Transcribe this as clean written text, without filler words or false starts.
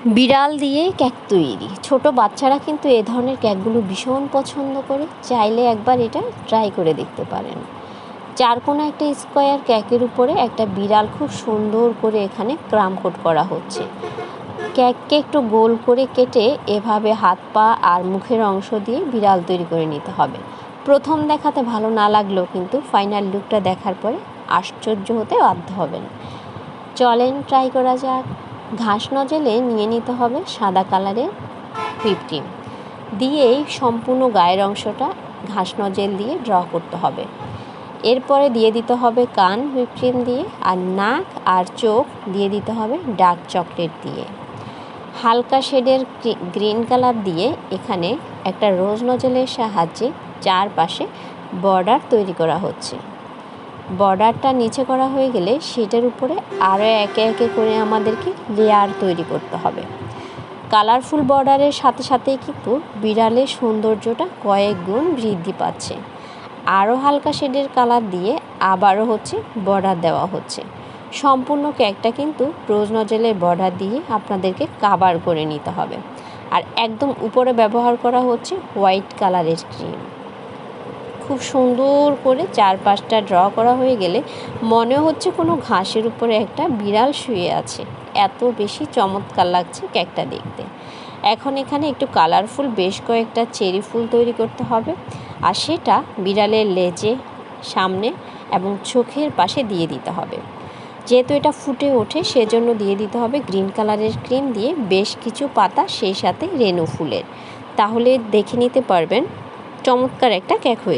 বিড়াল দিয়ে কেক তৈরি। ছোট বাচ্চারা কিন্তু এ ধরনের কেকগুলো ভীষণ পছন্দ করে। চাইলে একবার এটা ট্রাই করে দেখতে পারেন। চারকোনা একটা স্কোয়ার কেকের উপরে একটা বিড়াল খুব সুন্দর করে এখানে ক্রাম কোট করা হচ্ছে। কেককে একটু গোল করে কেটে এভাবে হাত পা আর মুখের অংশ দিয়ে বিড়াল তৈরি করে নিতে হবে। প্রথম দেখাতে ভালো না লাগলেও কিন্তু ফাইনাল লুকটা দেখার পরে আশ্চর্য হতে বাধ্য হবেন। চলেন ট্রাই করা যাক। ঘাস নজলে নিয়ে নিতে হবে সাদা কালারের হুইপ ক্রিম, দিয়েই সম্পূর্ণ গায়ের অংশটা ঘাস নজেল দিয়ে ড্র করতে হবে। এরপরে দিয়ে দিতে হবে কান হুইপ ক্রিম দিয়ে, আর নাক আর চোখ দিয়ে দিতে হবে ডার্ক চকলেট দিয়ে। হালকা শেডের গ্রিন কালার দিয়ে এখানে একটা রোজ নজেলের সাহায্যে চারপাশে বর্ডার তৈরি করা হচ্ছে। বর্ডারটা নিচে করা হয়ে গেলে সেটার উপরে আরও একে একে করে আমাদেরকে লেয়ার তৈরি করতে হবে। কালারফুল বর্ডারের সাথে সাথেই কিন্তু বিড়ালের সৌন্দর্যটা কয়েক গুণ বৃদ্ধি পাচ্ছে। আরও হালকা শেডের কালার দিয়ে আবারও বর্ডার দেওয়া হচ্ছে। সম্পূর্ণ কেকটা কিন্তু রোজ নজেলের বর্ডার দিয়ে আপনাদেরকে কাভার করে নিতে হবে। আর একদম উপরে ব্যবহার করা হচ্ছে হোয়াইট কালারের ক্রিম। খুব সুন্দর করে চারপাশটা ড্র করা হয়ে গেলে মনে হচ্ছে কোনো ঘাসের উপরে একটা বিড়াল শুয়ে আছে। এত বেশি চমৎকার লাগছে কেকটা দেখতে। এখন এখানে একটু কালারফুল বেশ কয়েকটা চেরি ফুল তৈরি করতে হবে, আর সেটা বিড়ালের লেজে, সামনে এবং চোখের পাশে দিয়ে দিতে হবে। যেহেতু এটা ফুটে ওঠে সেজন্য দিয়ে দিতে হবে গ্রিন কালারের ক্রিম দিয়ে বেশ কিছু পাতা, সেই সাথে রেনু ফুলের। তাহলে দেখে নিতে পারবেন চমৎকার একটা কেক হয়ে